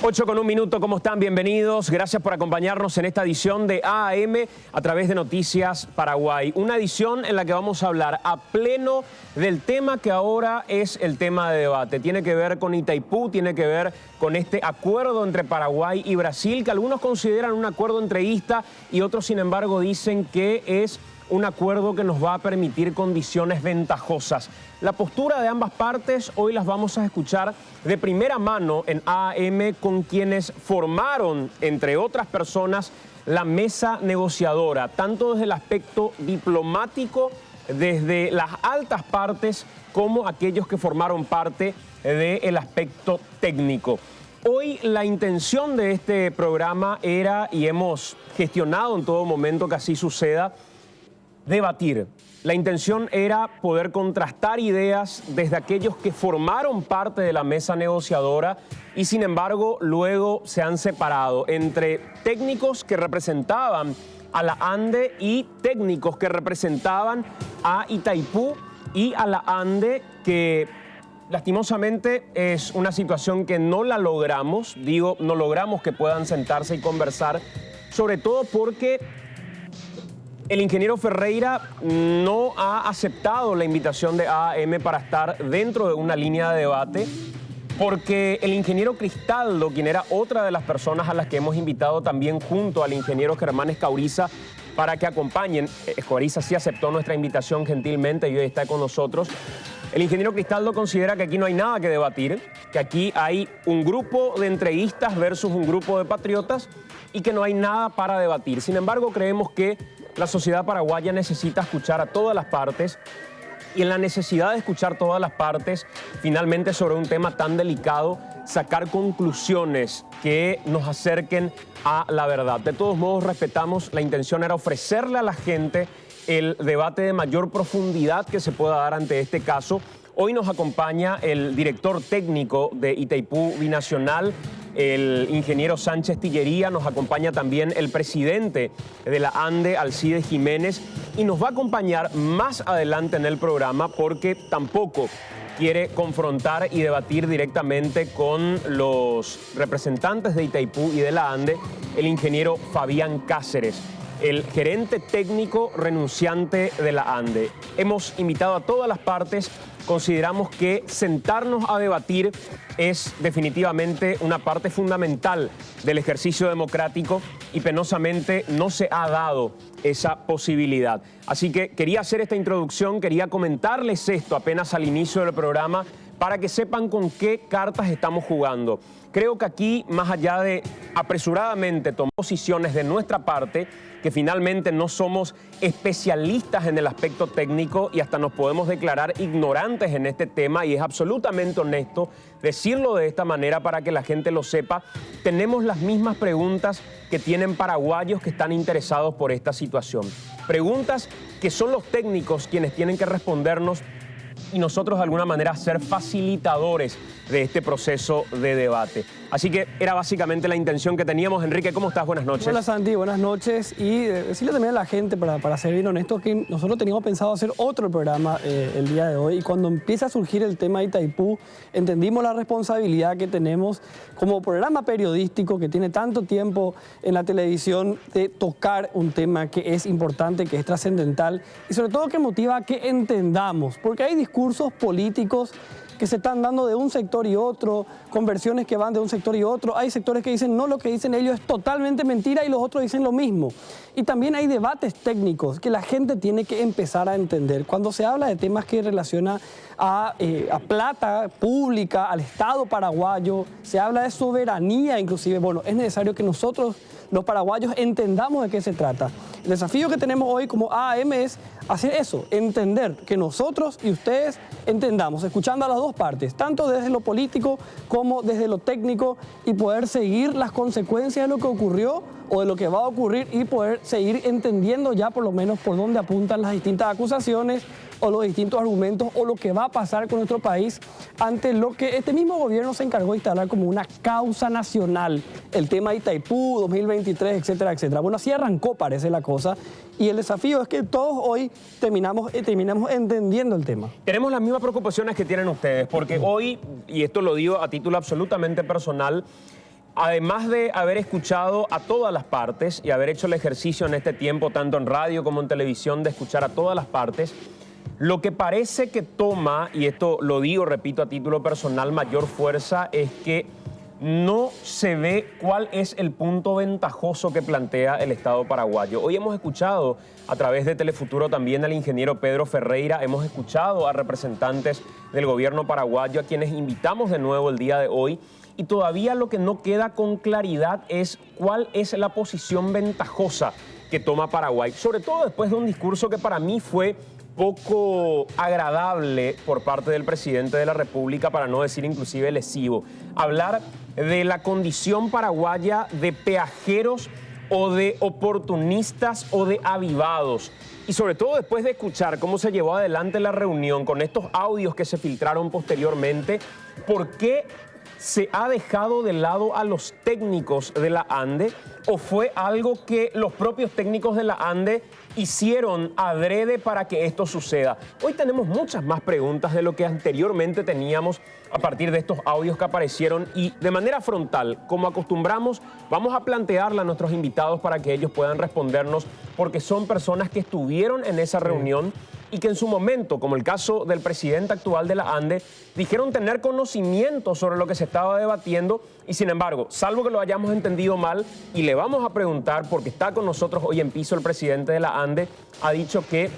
8:01, ¿cómo están? Bienvenidos. Gracias por acompañarnos en esta edición de AM a través de Noticias Paraguay. Una edición en la que vamos a hablar a pleno del tema que ahora es el tema de debate. Tiene que ver con Itaipú, tiene que ver con este acuerdo entre Paraguay y Brasil, que algunos consideran un acuerdo entreguista y otros, sin embargo, dicen que es un acuerdo que nos va a permitir condiciones ventajosas. La postura de ambas partes hoy las vamos a escuchar de primera mano en AM con quienes formaron, entre otras personas, la mesa negociadora, tanto desde el aspecto diplomático, desde las altas partes, como aquellos que formaron parte del aspecto técnico. Hoy la intención de este programa era, y hemos gestionado en todo momento que así suceda, debatir. La intención era poder contrastar ideas desde aquellos que formaron parte de la mesa negociadora y, sin embargo, luego se han separado entre técnicos que representaban a la ANDE y técnicos que representaban a Itaipú y a la ANDE, que lastimosamente es una situación que no la logramos. Digo, no logramos que puedan sentarse y conversar, sobre todo porque el ingeniero Ferreira no ha aceptado la invitación de AM para estar dentro de una línea de debate, porque el ingeniero Cristaldo, quien era otra de las personas a las que hemos invitado también junto al ingeniero Germán Escauriza para que acompañen, Escauriza sí aceptó nuestra invitación gentilmente y hoy está con nosotros. El ingeniero Cristaldo considera que aquí no hay nada que debatir, que aquí hay un grupo de entreguistas versus un grupo de patriotas y que no hay nada para debatir. Sin embargo, creemos que la sociedad paraguaya necesita escuchar a todas las partes, y en la necesidad de escuchar todas las partes, finalmente sobre un tema tan delicado, sacar conclusiones que nos acerquen a la verdad. De todos modos, respetamos, la intención era ofrecerle a la gente el debate de mayor profundidad que se pueda dar ante este caso. Hoy nos acompaña el director técnico de Itaipú Binacional, el ingeniero Sánchez Tillería, nos acompaña también el presidente de la ANDE, Alcides Jiménez, y nos va a acompañar más adelante en el programa porque tampoco quiere confrontar y debatir directamente con los representantes de Itaipú y de la ANDE, el ingeniero Fabián Cáceres, el gerente técnico renunciante de la ANDE. Hemos invitado a todas las partes. Consideramos que sentarnos a debatir es definitivamente una parte fundamental del ejercicio democrático y penosamente no se ha dado esa posibilidad. Así que quería hacer esta introducción, quería comentarles esto apenas al inicio del programa para que sepan con qué cartas estamos jugando. Creo que aquí, más allá de apresuradamente tomar posiciones de nuestra parte, que finalmente no somos especialistas en el aspecto técnico y hasta nos podemos declarar ignorantes en este tema, y es absolutamente honesto decirlo de esta manera para que la gente lo sepa, tenemos las mismas preguntas que tienen paraguayos que están interesados por esta situación. Preguntas que son los técnicos quienes tienen que respondernos y nosotros de alguna manera ser facilitadores de este proceso de debate. Así que era básicamente la intención que teníamos. Enrique, ¿cómo estás? Buenas noches. Hola Santi, buenas noches. Y decirle también a la gente, para ser bien honesto, que nosotros teníamos pensado hacer otro programa el día de hoy, y cuando empieza a surgir el tema de Itaipú, entendimos la responsabilidad que tenemos como programa periodístico que tiene tanto tiempo en la televisión de tocar un tema que es importante, que es trascendental y sobre todo que motiva a que entendamos, porque hay discursos políticos que se están dando de un sector y otro, conversiones que van de un sector y otro. Hay sectores que dicen, no, lo que dicen ellos es totalmente mentira, y los otros dicen lo mismo. Y también hay debates técnicos que la gente tiene que empezar a entender. Cuando se habla de temas que relacionan a plata pública, al Estado paraguayo, se habla de soberanía inclusive. Bueno, es necesario que nosotros, los paraguayos, entendamos de qué se trata. El desafío que tenemos hoy como AM es hacer eso, entender, que nosotros y ustedes entendamos, escuchando a las dos partes, tanto desde lo político como desde lo técnico, y poder seguir las consecuencias de lo que ocurrió o de lo que va a ocurrir, y poder seguir entendiendo ya por lo menos por dónde apuntan las distintas acusaciones o los distintos argumentos o lo que va a pasar con nuestro país ante lo que este mismo gobierno se encargó de instalar como una causa nacional, el tema de Itaipú 2023, etcétera, etcétera. Bueno, así arrancó, parece la cosa, y el desafío es que todos hoy terminamos entendiendo el tema. Tenemos las mismas preocupaciones que tienen ustedes, porque hoy, y esto lo digo a título absolutamente personal, además de haber escuchado a todas las partes y haber hecho el ejercicio en este tiempo, tanto en radio como en televisión, de escuchar a todas las partes, lo que parece que toma, y esto lo digo, repito, a título personal, mayor fuerza, es que no se ve cuál es el punto ventajoso que plantea el Estado paraguayo. Hoy hemos escuchado a través de Telefuturo también al ingeniero Pedro Ferreira, hemos escuchado a representantes del gobierno paraguayo, a quienes invitamos de nuevo el día de hoy, y todavía lo que no queda con claridad es cuál es la posición ventajosa que toma Paraguay, sobre todo después de un discurso que para mí fue poco agradable por parte del presidente de la República, para no decir inclusive lesivo. Hablar de la condición paraguaya de peajeros o de oportunistas o de avivados. Y sobre todo después de escuchar cómo se llevó adelante la reunión con estos audios que se filtraron posteriormente, ¿por qué se ha dejado de lado a los técnicos de la ANDE o fue algo que los propios técnicos de la ANDE hicieron adrede para que esto suceda? Hoy tenemos muchas más preguntas de lo que anteriormente teníamos a partir de estos audios que aparecieron y de manera frontal, como acostumbramos, vamos a plantearla a nuestros invitados para que ellos puedan respondernos, porque son personas que estuvieron en esa reunión y que en su momento, como el caso del presidente actual de la ANDE, dijeron tener conocimiento sobre lo que se estaba debatiendo y sin embargo, salvo que lo hayamos entendido mal, y le vamos a preguntar porque está con nosotros hoy en piso el presidente de la ANDE, ha dicho que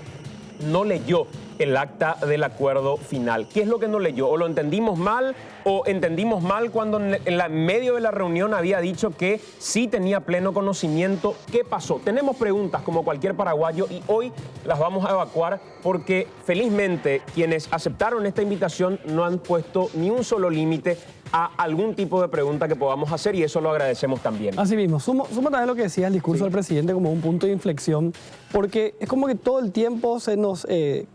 no leyó el acta del acuerdo final. ¿Qué es lo que no leyó? ¿O lo entendimos mal o entendimos mal cuando en medio de la reunión había dicho que sí tenía pleno conocimiento? ¿Qué pasó? Tenemos preguntas como cualquier paraguayo y hoy las vamos a evacuar porque felizmente quienes aceptaron esta invitación no han puesto ni un solo límite a algún tipo de pregunta que podamos hacer y eso lo agradecemos también. Así mismo, sumo también lo que decía el discurso del presidente como un punto de inflexión, porque es como que todo el tiempo se nos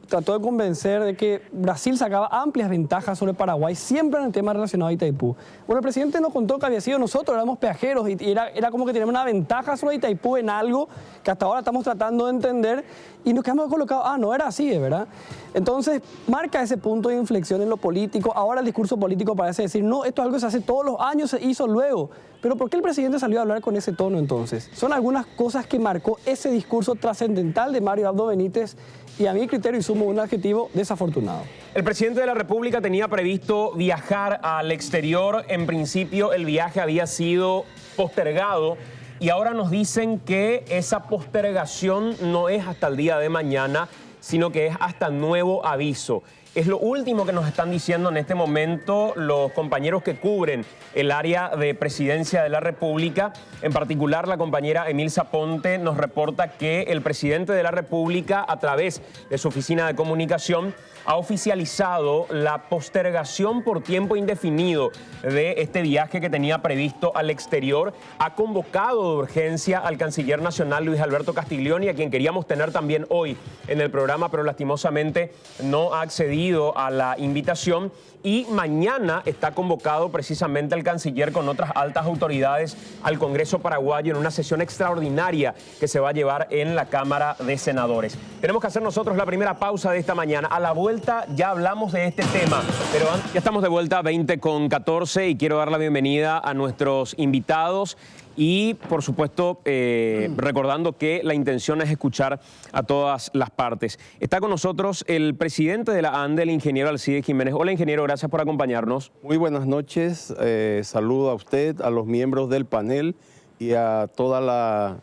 trató de convencer de que Brasil sacaba amplias ventajas sobre Paraguay, siempre en el tema relacionado a Itaipú. Bueno, el presidente nos contó que había sido nosotros, éramos peajeros, y era como que teníamos una ventaja sobre Itaipú en algo que hasta ahora estamos tratando de entender, y nos quedamos colocados, no era así, ¿verdad? Entonces, marca ese punto de inflexión en lo político. Ahora el discurso político parece decir, no, esto es algo que se hace todos los años, se hizo luego. Pero ¿por qué el presidente salió a hablar con ese tono entonces? Son algunas cosas que marcó ese discurso trascendental de Mario Abdo Benítez y a mi criterio y sumo un adjetivo desafortunado. El presidente de la República tenía previsto viajar al exterior. En principio el viaje había sido postergado y ahora nos dicen que esa postergación no es hasta el día de mañana, sino que es hasta nuevo aviso. Es lo último que nos están diciendo en este momento los compañeros que cubren el área de presidencia de la República. En particular, la compañera Emilza Ponte nos reporta que el presidente de la República, a través de su oficina de comunicación, ha oficializado la postergación por tiempo indefinido de este viaje que tenía previsto al exterior. Ha convocado de urgencia al canciller nacional Luis Alberto Castiglioni, a quien queríamos tener también hoy en el programa, pero lastimosamente no ha accedido a la invitación. Y mañana está convocado precisamente el canciller con otras altas autoridades al Congreso paraguayo en una sesión extraordinaria que se va a llevar en la Cámara de Senadores. Tenemos que hacer nosotros la primera pausa de esta mañana. A la vuelta ya hablamos de este tema, pero ya estamos de vuelta 20:14 y quiero dar la bienvenida a nuestros invitados. Y, por supuesto, recordando que la intención es escuchar a todas las partes. Está con nosotros el presidente de la ANDE, el ingeniero Alcides Jiménez. Hola, ingeniero, gracias por acompañarnos. Muy buenas noches. Saludo a usted, a los miembros del panel y a toda la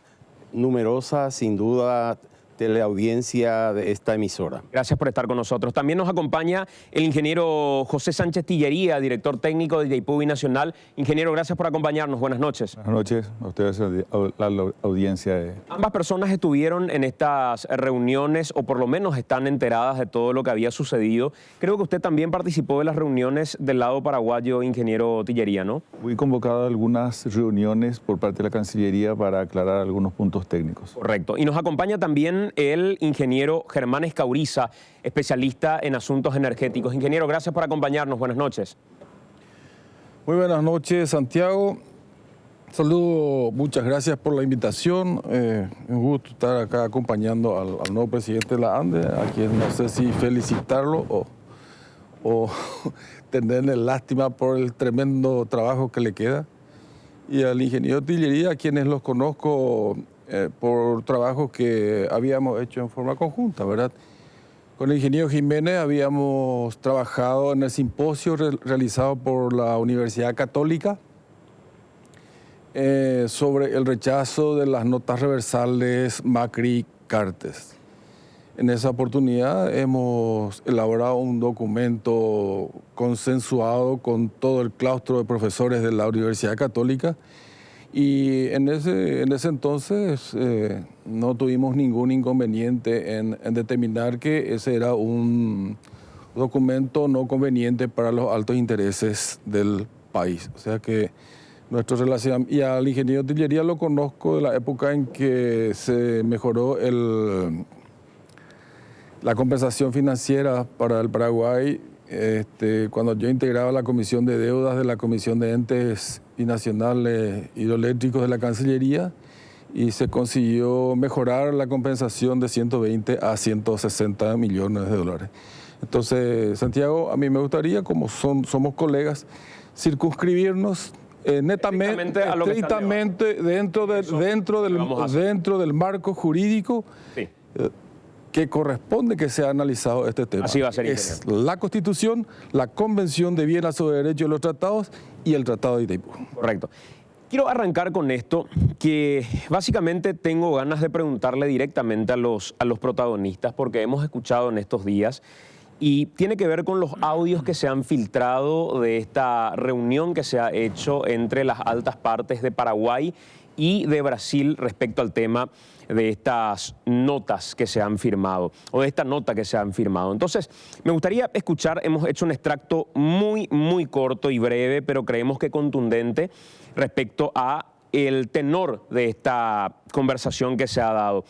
numerosa, sin duda, teleaudiencia de esta emisora. Gracias por estar con nosotros. También nos acompaña el ingeniero José Sánchez Tillería, director técnico de Itaipú Binacional. Ingeniero, gracias por acompañarnos. Buenas noches. Buenas noches a ustedes, a la audiencia. Ambas personas estuvieron en estas reuniones o por lo menos están enteradas de todo lo que había sucedido. Creo que usted también participó de las reuniones del lado paraguayo, ingeniero Tillería, ¿no? Fui convocado a algunas reuniones por parte de la Cancillería para aclarar algunos puntos técnicos. Correcto. Y nos acompaña también el ingeniero Germán Escauriza, especialista en asuntos energéticos. Ingeniero, gracias por acompañarnos. Buenas noches. Muy buenas noches, Santiago. Saludo, muchas gracias por la invitación. Un gusto estar acá acompañando al nuevo presidente de la ANDE, a quien no sé si felicitarlo o tenerle lástima por el tremendo trabajo que le queda. y al ingeniero Tillería, a quienes los conozco por trabajos que habíamos hecho en forma conjunta, ¿verdad? Con el ingeniero Jiménez habíamos trabajado en el simposio realizado por la Universidad Católica sobre el rechazo de las notas reversales Macri-Cartes. En esa oportunidad hemos elaborado un documento consensuado con todo el claustro de profesores de la Universidad Católica y en ese entonces no tuvimos ningún inconveniente en determinar que ese era un documento no conveniente para los altos intereses del país. O sea que nuestro relacionamiento, y al ingeniero Tillería lo conozco de la época en que se mejoró la compensación financiera para el Paraguay, cuando yo integraba la Comisión de Deudas de la Comisión de Entes Binacionales Hidroeléctricos de la Cancillería, y se consiguió mejorar la compensación de 120 a 160 millones de dólares. Entonces, Santiago, a mí me gustaría, como somos colegas, circunscribirnos netamente, estrictamente dentro del marco jurídico. Sí. Que corresponde que sea analizado este tema. Así va a ser. Es la Constitución, la Convención de Viena sobre Derechos de los Tratados y el Tratado de Itaipú. Correcto. Quiero arrancar con esto, que básicamente tengo ganas de preguntarle directamente a los protagonistas, porque hemos escuchado en estos días, y tiene que ver con los audios que se han filtrado de esta reunión que se ha hecho entre las altas partes de Paraguay y de Brasil respecto al tema de estas notas que se han firmado, o de esta nota que se han firmado. Entonces, me gustaría escuchar, hemos hecho un extracto muy corto y breve, pero creemos que contundente respecto a el tenor de esta conversación que se ha dado.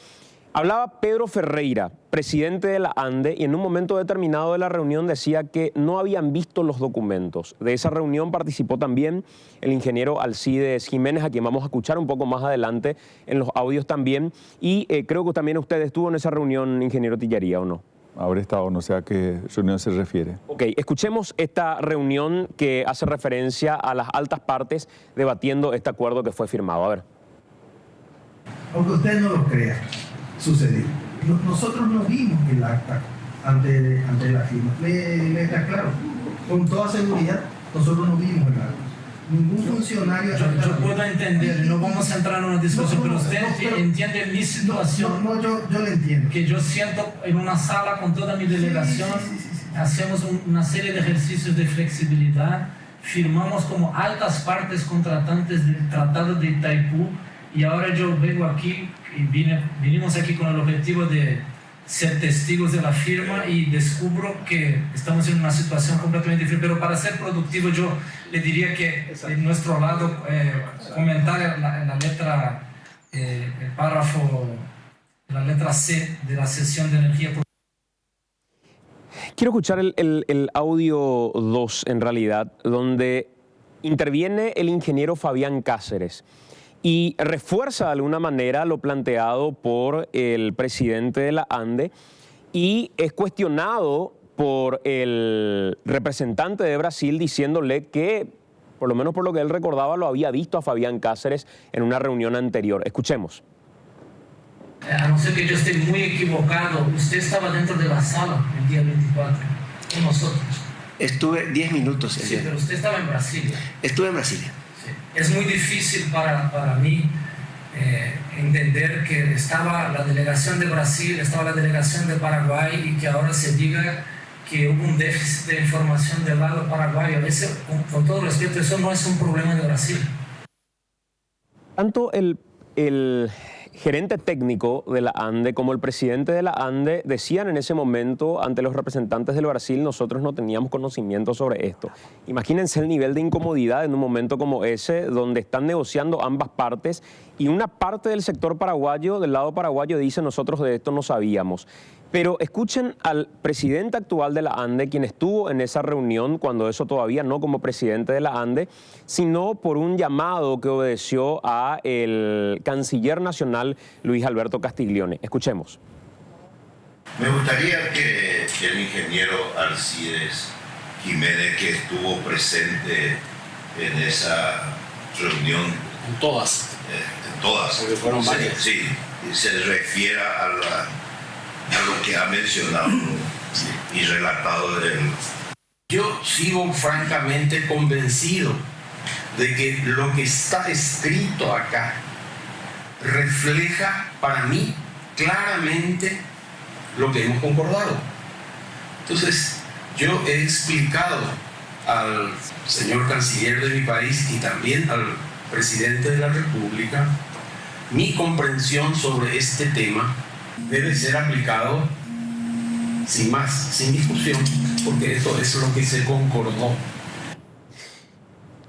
Hablaba Pedro Ferreira, presidente de la ANDE, y en un momento determinado de la reunión decía que no habían visto los documentos. De esa reunión participó también el ingeniero Alcides Jiménez, a quien vamos a escuchar un poco más adelante en los audios también. Y creo que también usted estuvo en esa reunión, ingeniero Tillería, ¿o no? Habré estado, no sé a qué reunión se refiere. Ok, escuchemos esta reunión que hace referencia a las altas partes debatiendo este acuerdo que fue firmado. A ver. Aunque usted no lo crea, sucedió. Nosotros no vimos el acta ante la firma. Le aclaro, con toda seguridad, nosotros no vimos el acta. Ningún funcionario... Yo puedo entender, no vamos a entrar en una discusión, pero usted entiende mi situación. Yo le entiendo. Que yo siento en una sala con toda mi delegación, hacemos una serie de ejercicios de flexibilidad, firmamos como altas partes contratantes del Tratado de Itaipú, y ahora yo vengo aquí y vinimos aquí con el objetivo de ser testigos de la firma y descubro que estamos en una situación completamente diferente. Pero para ser productivo yo le diría que de nuestro lado comentar en la letra, el párrafo, la letra C de la sesión de energía. Quiero escuchar el audio 2 en realidad, donde interviene el ingeniero Fabián Cáceres y refuerza de alguna manera lo planteado por el presidente de la ANDE y es cuestionado por el representante de Brasil diciéndole que, por lo menos por lo que él recordaba, lo había visto a Fabián Cáceres en una reunión anterior. Escuchemos. A no ser que yo esté muy equivocado, usted estaba dentro de la sala el día 24 con nosotros. Estuve 10 minutos. Sí, pero usted estaba en Brasilia. Estuve en Brasilia. Es muy difícil para mí entender que estaba la delegación de Brasil, estaba la delegación de Paraguay y que ahora se diga que hubo un déficit de información del lado paraguayo. Con todo respeto, eso no es un problema de Brasil. Tanto el gerente técnico de la ANDE como el presidente de la ANDE decían en ese momento ante los representantes del Brasil: nosotros no teníamos conocimiento sobre esto. Imagínense el nivel de incomodidad en un momento como ese, donde están negociando ambas partes y una parte del sector paraguayo, del lado paraguayo, dice: nosotros de esto no sabíamos. Pero escuchen al presidente actual de la ANDE, quien estuvo en esa reunión, cuando eso todavía no como presidente de la ANDE, sino por un llamado que obedeció a el canciller nacional Luis Alberto Castiglione. Escuchemos. Me gustaría que el ingeniero Alcides Jiménez, que estuvo presente en esa reunión. En todas. En todas. Porque fueron varias. Sí, y se refiere a lo que ha mencionado y relatado él. Yo sigo francamente convencido de que lo que está escrito acá refleja para mí claramente lo que hemos concordado. Entonces, yo he explicado al señor canciller de mi país y también al presidente de la República mi comprensión sobre este tema debe ser aplicado sin más, sin discusión, porque esto es lo que se concordó.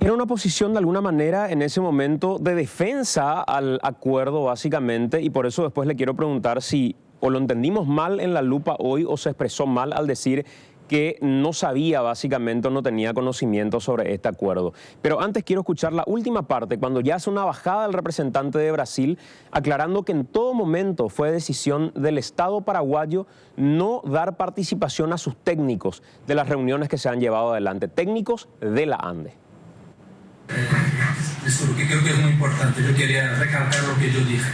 Era una posición de alguna manera en ese momento de defensa al acuerdo básicamente, y por eso después le quiero preguntar si o lo entendimos mal en la lupa hoy o se expresó mal al decir que no sabía básicamente o no tenía conocimiento sobre este acuerdo. Pero antes quiero escuchar la última parte, cuando ya hace una bajada el representante de Brasil, aclarando que en todo momento fue decisión del Estado paraguayo no dar participación a sus técnicos de las reuniones que se han llevado adelante, técnicos de la ANDE. Disculpe, que creo que es muy importante, yo quería recalcar lo que yo dije.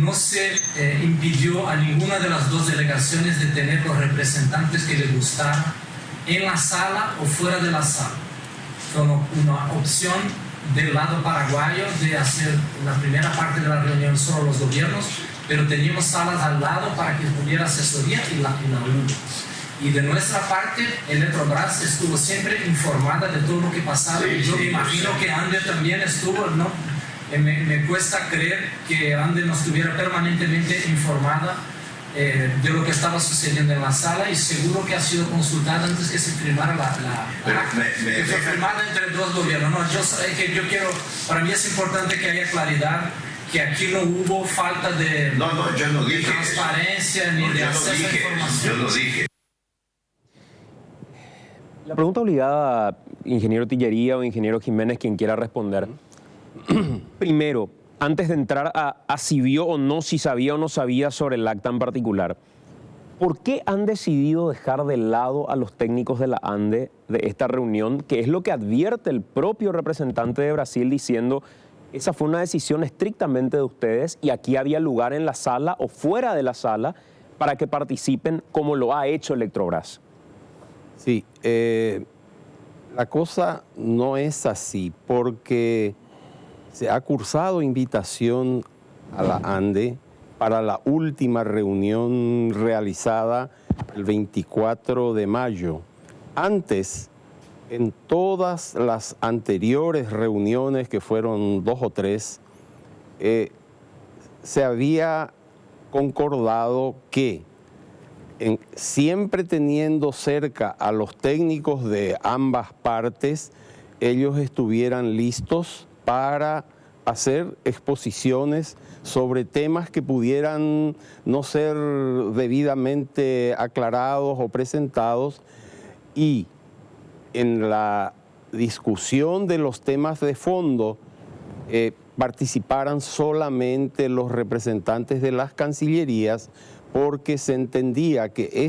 No se impidió a ninguna de las dos delegaciones de tener los representantes que les gustaran en la sala o fuera de la sala. Fue una opción del lado paraguayo de hacer la primera parte de la reunión solo los gobiernos, pero teníamos salas al lado para que hubiera asesoría y la hubo. Y de nuestra parte, Eletrobras estuvo siempre informada de todo lo que pasaba. Sí, y yo sí, me imagino sí. que Ande también estuvo, ¿no? Me cuesta creer que Ande no estuviera permanentemente informada de lo que estaba sucediendo en la sala, y seguro que ha sido consultada antes que se firmara que fue firmada entre dos gobiernos. No, yo quiero, para mí es importante que haya claridad, que aquí no hubo falta de, yo no dije transparencia eso. ni de Yo no acceso a dije, información. yo lo dije. La pregunta obligada, ingeniero Tillería o ingeniero Jiménez, quien quiera responder. Primero, antes de entrar a si vio o no, si sabía o no sabía sobre el acta en particular, ¿por qué han decidido dejar de lado a los técnicos de la ANDE de esta reunión, que es lo que advierte el propio representante de Brasil diciendo esa fue una decisión estrictamente de ustedes y aquí había lugar en la sala o fuera de la sala para que participen como lo ha hecho Eletrobras? Sí, la cosa no es así, porque se ha cursado invitación a la ANDE para la última reunión realizada el 24 de mayo. Antes, en todas las anteriores reuniones, que fueron 2 o 3, se había concordado que siempre teniendo cerca a los técnicos de ambas partes, ellos estuvieran listos para hacer exposiciones sobre temas que pudieran no ser debidamente aclarados o presentados, y en la discusión de los temas de fondo participaran solamente los representantes de las cancillerías, porque se entendía que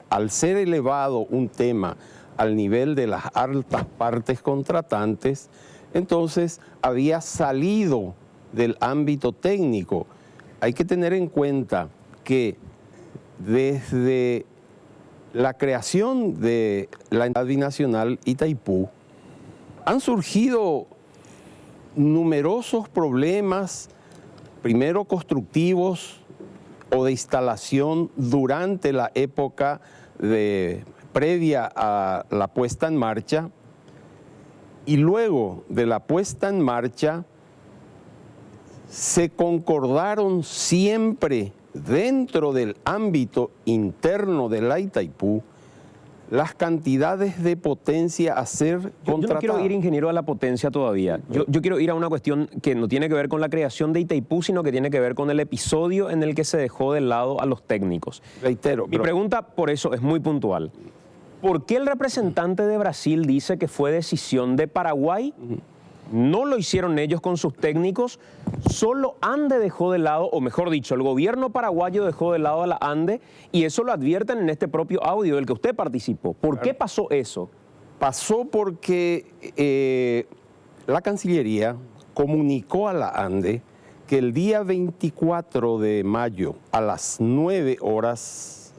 al ser elevado un tema al nivel de las altas partes contratantes, entonces había salido del ámbito técnico. Hay que tener en cuenta que desde la creación de la entidad binacional Itaipú han surgido numerosos problemas, primero constructivos o de instalación durante la época previa a la puesta en marcha, y luego de la puesta en marcha se concordaron siempre dentro del ámbito interno de la Itaipú las cantidades de potencia a ser contratadas. Yo no quiero ir, ingeniero, a la potencia todavía. Yo quiero ir a una cuestión que no tiene que ver con la creación de Itaipú, sino que tiene que ver con el episodio en el que se dejó de lado a los técnicos. Reitero. Mi pregunta, por eso, es muy puntual. ¿Por qué el representante de Brasil dice que fue decisión de Paraguay? No lo hicieron ellos con sus técnicos, solo ANDE dejó de lado, o mejor dicho, el gobierno paraguayo dejó de lado a la ANDE, y eso lo advierten en este propio audio del que usted participó. ¿Por qué pasó eso? Pasó porque la Cancillería comunicó a la ANDE que el día 24 de mayo a las 9 horas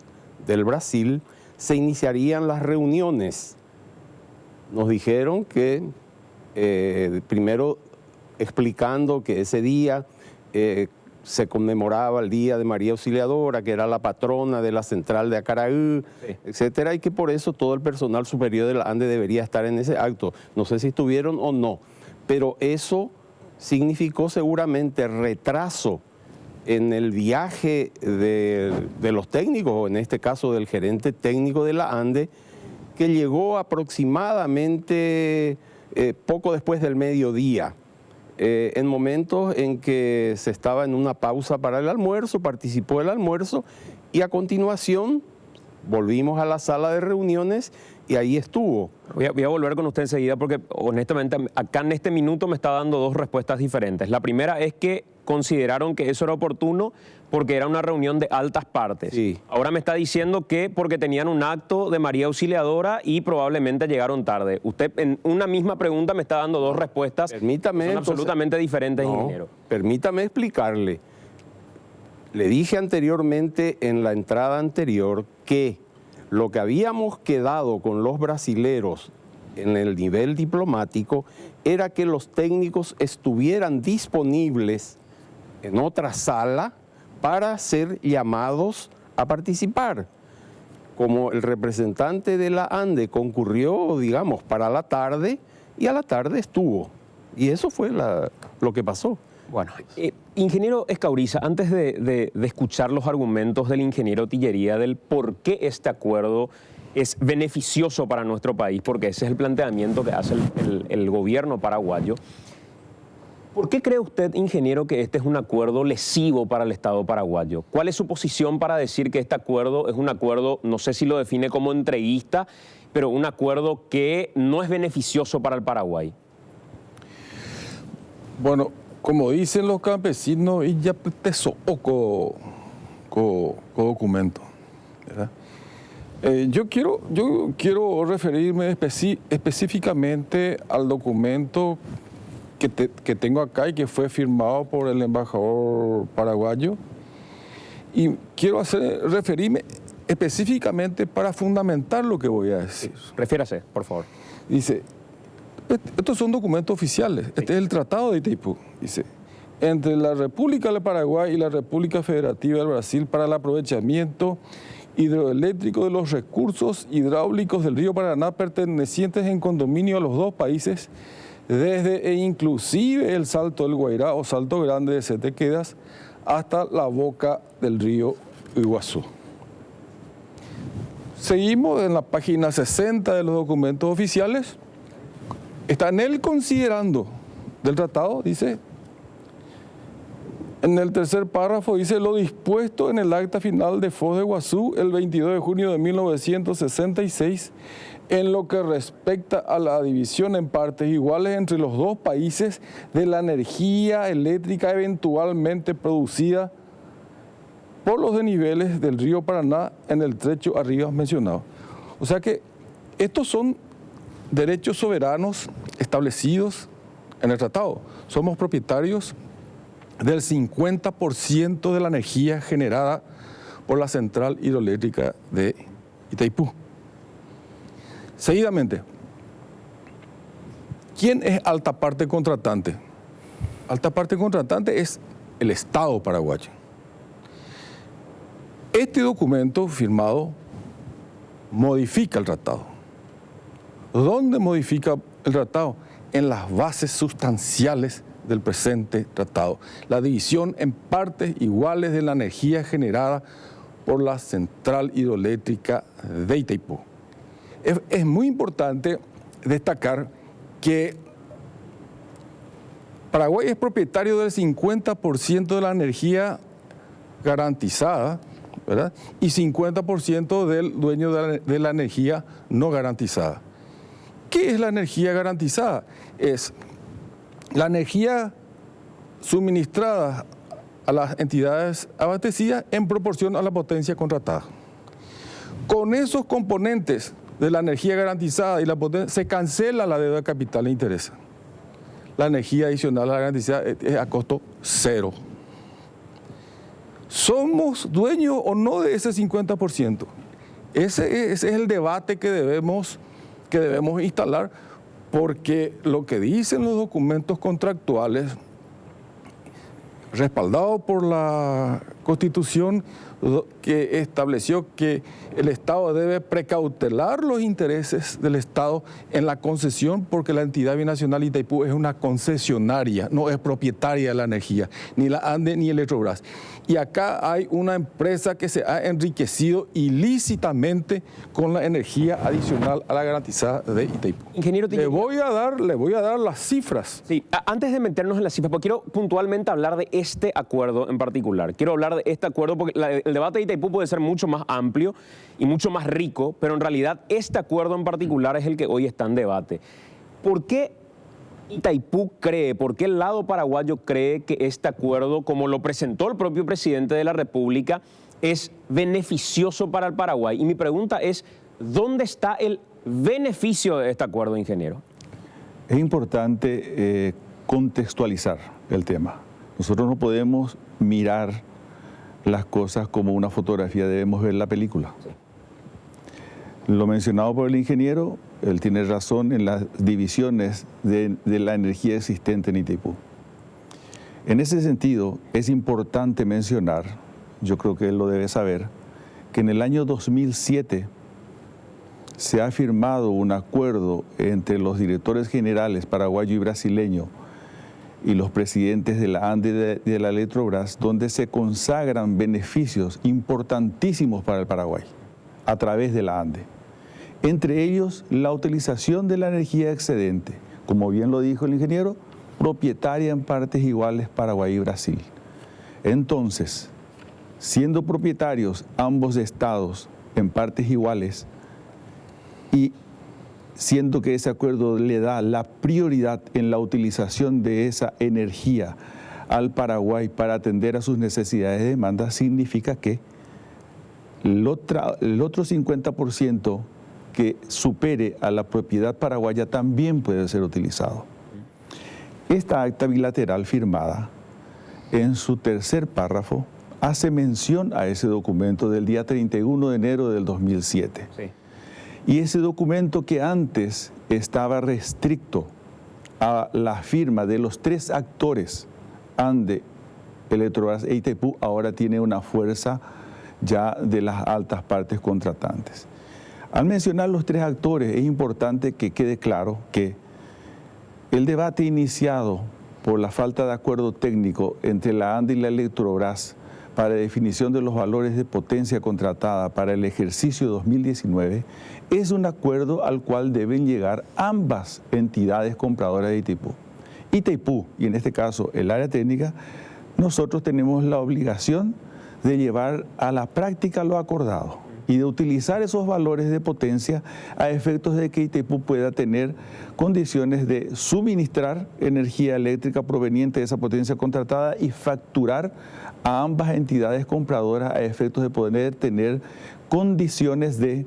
del Brasil se iniciarían las reuniones. Nos dijeron que, primero explicando que ese día se conmemoraba el Día de María Auxiliadora, que era la patrona de la central de Acaraú, sí, etcétera, y que por eso todo el personal superior de la ANDE debería estar en ese acto. No sé si estuvieron o no, pero eso significó seguramente retraso en el viaje de los técnicos, o en este caso del gerente técnico de la ANDE, que llegó aproximadamente poco después del mediodía. En momentos en que se estaba en una pausa para el almuerzo, participó del almuerzo y a continuación volvimos a la sala de reuniones y ahí estuvo. Voy a volver con usted enseguida porque honestamente acá en este minuto me está dando dos respuestas diferentes. La primera es que consideraron que eso era oportuno porque era una reunión de altas partes. Sí. Ahora me está diciendo que porque tenían un acto de María Auxiliadora y probablemente llegaron tarde. Usted en una misma pregunta me está dando dos respuestas. Permítame, son absolutamente diferentes, ingeniero. Permítame explicarle. Le dije anteriormente en la entrada anterior que lo que habíamos quedado con los brasileros en el nivel diplomático era que los técnicos estuvieran disponibles en otra sala para ser llamados a participar. Como el representante de la ANDE concurrió, digamos, para la tarde, y a la tarde estuvo. Y eso fue lo que pasó. Bueno, ingeniero Escauriza, antes de escuchar los argumentos del ingeniero Tillería del por qué este acuerdo es beneficioso para nuestro país, porque ese es el planteamiento que hace el gobierno paraguayo, ¿por qué cree usted, ingeniero, que este es un acuerdo lesivo para el Estado paraguayo? ¿Cuál es su posición para decir que este acuerdo es un acuerdo, no sé si lo define como entreguista, pero un acuerdo que no es beneficioso para el Paraguay? Bueno, como dicen los campesinos, y ya pesó co documento, ¿verdad? Yo quiero referirme específicamente al documento que tengo acá y que fue firmado por el embajador paraguayo. Y quiero referirme específicamente para fundamentar lo que voy a decir. Refiérase, por favor. Dice, estos son documentos oficiales. Este es el Tratado de Itaipú. Dice, entre la República del Paraguay y la República Federativa del Brasil para el aprovechamiento hidroeléctrico de los recursos hidráulicos del río Paraná pertenecientes en condominio a los dos países, desde e inclusive el Salto del Guairá o Salto Grande de Sete Quedas hasta la boca del río Iguazú. Seguimos en la página 60 de los documentos oficiales. Está en el considerando del tratado, dice, en el tercer párrafo dice lo dispuesto en el acta final de Foz de Iguazú el 22 de junio de 1966 en lo que respecta a la división en partes iguales entre los dos países de la energía eléctrica eventualmente producida por los desniveles del río Paraná en el trecho arriba mencionado. O sea que estos son derechos soberanos establecidos en el tratado. Somos propietarios del 50% de la energía generada por la central hidroeléctrica de Itaipú. Seguidamente, ¿quién es alta parte contratante? Alta parte contratante es el Estado paraguayo. Este documento firmado modifica el tratado. ¿Dónde modifica el tratado? En las bases sustanciales del presente tratado. La división en partes iguales de la energía generada por la central hidroeléctrica de Itaipú. Es muy importante destacar que Paraguay es propietario del 50% de la energía garantizada, ¿verdad? Y 50% del dueño de la energía no garantizada. ¿Qué es la energía garantizada? Es la energía suministrada a las entidades abastecidas en proporción a la potencia contratada. Con esos componentes de la energía garantizada y la potencia, se cancela la deuda de capital e interés. la energía adicional a la garantizada es a costo cero. ¿Somos dueños o no de ese 50%? Ese es el debate que debemos instalar, porque lo que dicen los documentos contractuales, respaldado por la Constitución, que estableció que el Estado debe precautelar los intereses del Estado en la concesión, porque la entidad binacional Itaipú es una concesionaria, no es propietaria de la energía, ni la ANDE ni Electrobras. Y acá hay una empresa que se ha enriquecido ilícitamente con la energía adicional a la garantizada de Itaipú. Ingeniero, le voy a dar las cifras. Sí, antes de meternos en las cifras, porque quiero puntualmente hablar de este acuerdo en particular. Quiero hablar de este acuerdo porque el debate de Itaipú puede ser mucho más amplio y mucho más rico, pero en realidad este acuerdo en particular es el que hoy está en debate. ¿Por qué Itaipú cree, por qué el lado paraguayo cree que este acuerdo, como lo presentó el propio presidente de la República, es beneficioso para el Paraguay? Y mi pregunta es, ¿dónde está el beneficio de este acuerdo, ingeniero? Es importante contextualizar el tema. Nosotros no podemos mirar las cosas como una fotografía, debemos ver la película. Sí. Lo mencionado por el ingeniero, él tiene razón en las divisiones de la energía existente en Itaipú. En ese sentido, es importante mencionar, yo creo que él lo debe saber, que en el año 2007 se ha firmado un acuerdo entre los directores generales paraguayo y brasileño y los presidentes de la ANDE y de la Electrobras, donde se consagran beneficios importantísimos para el Paraguay a través de la ANDE. Entre ellos, la utilización de la energía excedente, como bien lo dijo el ingeniero, propietaria en partes iguales Paraguay y Brasil. Entonces, siendo propietarios ambos estados en partes iguales y siendo que ese acuerdo le da la prioridad en la utilización de esa energía al Paraguay para atender a sus necesidades de demanda, significa que el otro 50% que supere a la propiedad paraguaya también puede ser utilizado. Esta acta bilateral firmada, en su tercer párrafo, hace mención a ese documento del día 31 de enero del 2007. Sí. Y ese documento que antes estaba restricto a la firma de los tres actores, ANDE, Electrobras e Itaipú, ahora tiene una fuerza ya de las altas partes contratantes. Al mencionar los tres actores, es importante que quede claro que el debate iniciado por la falta de acuerdo técnico entre la ANDE y la Electrobras para la definición de los valores de potencia contratada para el ejercicio 2019 es un acuerdo al cual deben llegar ambas entidades compradoras de Itaipú. Itaipú, y en este caso el área técnica, nosotros tenemos la obligación de llevar a la práctica lo acordado y de utilizar esos valores de potencia a efectos de que Itaipú pueda tener condiciones de suministrar energía eléctrica proveniente de esa potencia contratada y facturar a ambas entidades compradoras a efectos de poder tener condiciones de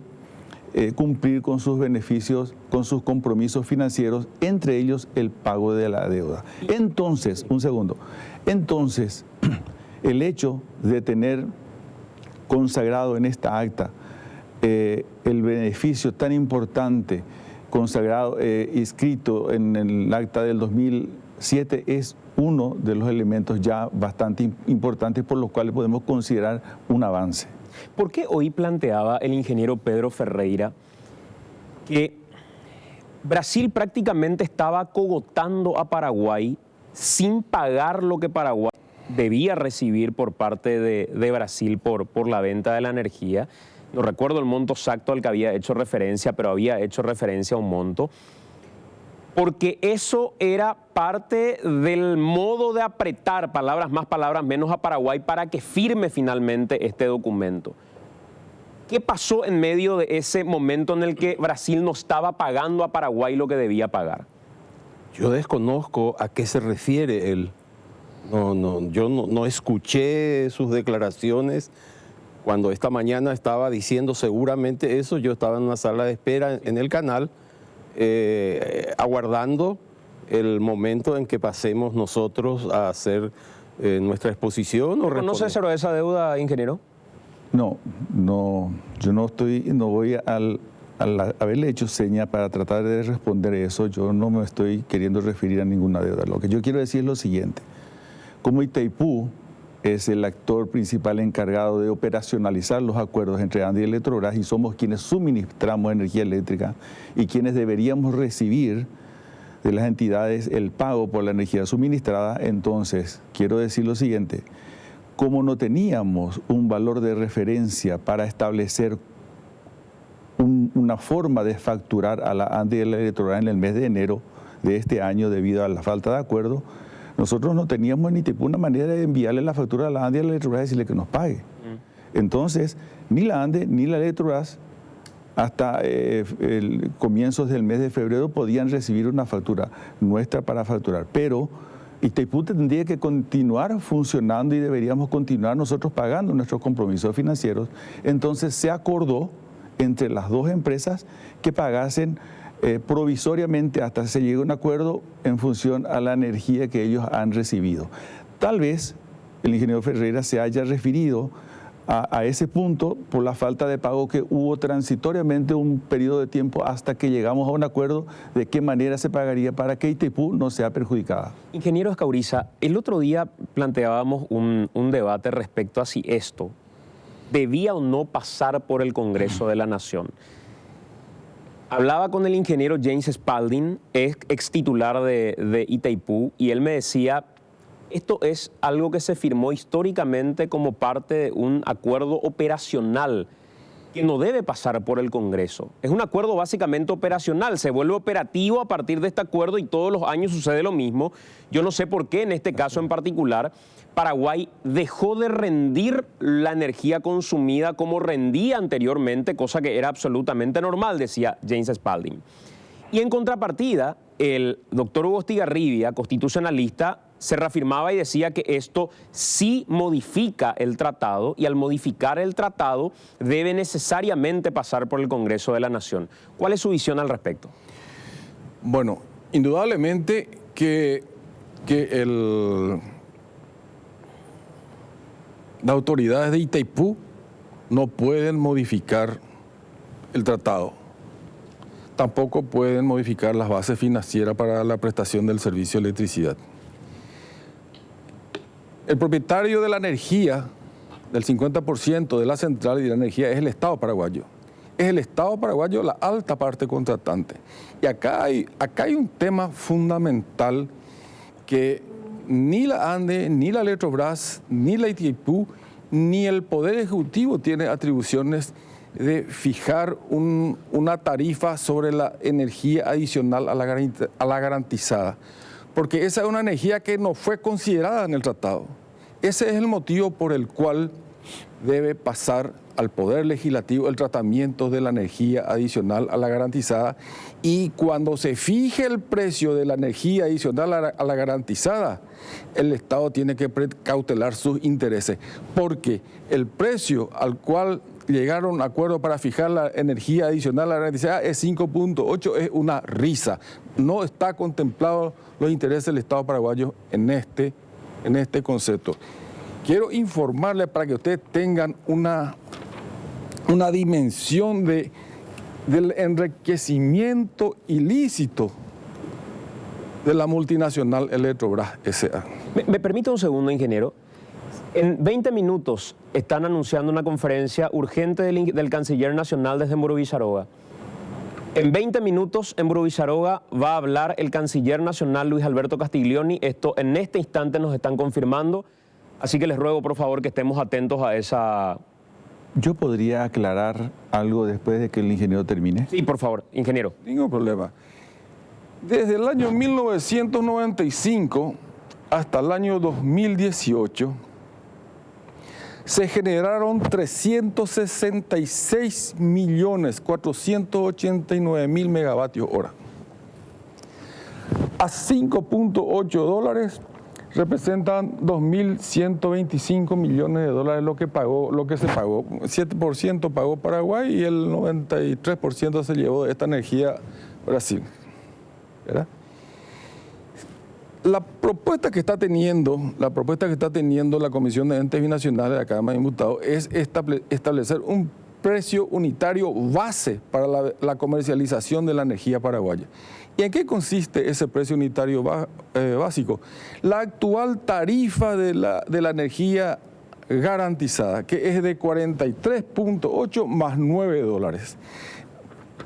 cumplir con sus beneficios, con sus compromisos financieros, entre ellos el pago de la deuda. Entonces, entonces, el hecho de tener consagrado en esta acta el beneficio tan importante, consagrado, inscrito en el acta del 2007, es uno de los elementos ya bastante importantes por los cuales podemos considerar un avance. ¿Por qué hoy planteaba el ingeniero Pedro Ferreira que Brasil prácticamente estaba cogotando a Paraguay sin pagar lo que Paraguay debía recibir por parte de Brasil por la venta de la energía? No recuerdo el monto exacto al que había hecho referencia, pero había hecho referencia a un monto. Porque eso era parte del modo de apretar, palabras más, palabras menos, a Paraguay para que firme finalmente este documento. ¿Qué pasó en medio de ese momento en el que Brasil no estaba pagando a Paraguay lo que debía pagar? Yo desconozco a qué se refiere él. Yo no escuché sus declaraciones. Cuando esta mañana estaba diciendo seguramente eso, yo estaba en una sala de espera en el canal, aguardando el momento en que pasemos nosotros a hacer nuestra exposición o ¿Conoce responder. esa deuda, ingeniero? No, yo no voy al haberle hecho seña para tratar de responder eso, yo no me estoy queriendo referir a ninguna deuda. Lo que yo quiero decir es lo siguiente. Como Itaipú es el actor principal encargado de operacionalizar los acuerdos entre ANDE y Electrobras y somos quienes suministramos energía eléctrica y quienes deberíamos recibir de las entidades el pago por la energía suministrada, entonces quiero decir lo siguiente. Como no teníamos un valor de referencia para establecer una forma de facturar a la ANDE y a la Electrobras en el mes de enero de este año debido a la falta de acuerdo, nosotros no teníamos ni tipo una manera de enviarle la factura a la ANDE y a la Electrobras y decirle que nos pague. Entonces, ni la ANDE ni la Electrobras hasta comienzos del mes de febrero podían recibir una factura nuestra para facturar. Pero Itaipú tendría que continuar funcionando y deberíamos continuar nosotros pagando nuestros compromisos financieros. Entonces se acordó entre las dos empresas que pagasen provisoriamente hasta que se llegue a un acuerdo en función a la energía que ellos han recibido. Tal vez el ingeniero Ferreira se haya referido a ese punto por la falta de pago que hubo transitoriamente un periodo de tiempo hasta que llegamos a un acuerdo de qué manera se pagaría para que Itaipú no sea perjudicada. Ingeniero Escauriza, el otro día planteábamos un debate respecto a si esto debía o no pasar por el Congreso de la Nación. Hablaba con el ingeniero James Spalding, ex titular de Itaipú, y él me decía, esto es algo que se firmó históricamente como parte de un acuerdo operacional que no debe pasar por el Congreso. Es un acuerdo básicamente operacional, se vuelve operativo a partir de este acuerdo y todos los años sucede lo mismo. Yo no sé por qué en este caso en particular Paraguay dejó de rendir la energía consumida como rendía anteriormente, cosa que era absolutamente normal, decía James Spalding. Y en contrapartida, el doctor Hugo Estigarribia, constitucionalista, se reafirmaba y decía que esto sí modifica el tratado y al modificar el tratado debe necesariamente pasar por el Congreso de la Nación. ¿Cuál es su visión al respecto? Bueno, indudablemente que las autoridades de Itaipú no pueden modificar el tratado. Tampoco pueden modificar las bases financieras para la prestación del servicio de electricidad. El propietario de la energía, del 50% de la central y de la energía, es el Estado paraguayo. Es el Estado paraguayo la alta parte contratante. Y acá hay un tema fundamental que ni la ANDE, ni la Electrobras, ni la Itaipú, ni el Poder Ejecutivo tiene atribuciones de fijar una tarifa sobre la energía adicional a la garantizada, porque esa es una energía que no fue considerada en el tratado. Ese es el motivo por el cual debe pasar al Poder Legislativo el tratamiento de la energía adicional a la garantizada, y cuando se fije el precio de la energía adicional a la garantizada, el Estado tiene que precautelar sus intereses, porque el precio al cual llegaron a acuerdo para fijar la energía adicional a la garantizada es 5.8, es una risa. No está contemplado los intereses del Estado paraguayo en este concepto. Quiero informarle para que ustedes tengan una dimensión del enriquecimiento ilícito de la multinacional Electrobras S.A. ¿Me permite un segundo, ingeniero? En 20 minutos están anunciando una conferencia urgente del Canciller Nacional desde Mburuvisaroga. En 20 minutos en Mburuvisaroga va a hablar el Canciller Nacional Luis Alberto Castiglioni. Esto en este instante nos están confirmando. Así que les ruego, por favor, que estemos atentos a esa... ¿Yo podría aclarar algo después de que el ingeniero termine? Sí, por favor, ingeniero. Ningún problema. Desde el año 1995 hasta el año 2018 se generaron 366.489.000 megavatios hora. A 5.8 dólares representan 2.125 millones de dólares lo que se pagó. 7% pagó Paraguay y el 93% se llevó de esta energía Brasil. ¿Verdad? La propuesta que está teniendo la Comisión de Entes Binacionales de la Cámara de Diputados es establecer un precio unitario base para la comercialización de la energía paraguaya. ¿Y en qué consiste ese precio unitario básico? La actual tarifa de la energía garantizada, que es de 43.8 más $9.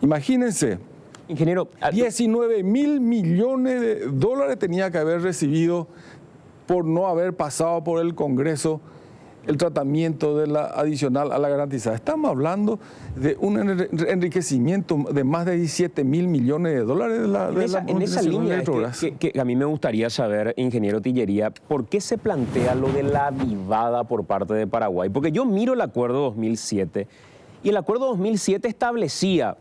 Imagínense. Ingeniero, 19.000 millones de dólares tenía que haber recibido por no haber pasado por el Congreso el tratamiento de la adicional a la garantizada. Estamos hablando de un enriquecimiento de más de 17.000 millones de dólares en esa línea que a mí me gustaría saber, ingeniero Tillería, ¿por qué se plantea lo de la avivada por parte de Paraguay? Porque yo miro el acuerdo 2007 y el acuerdo 2007 establecía,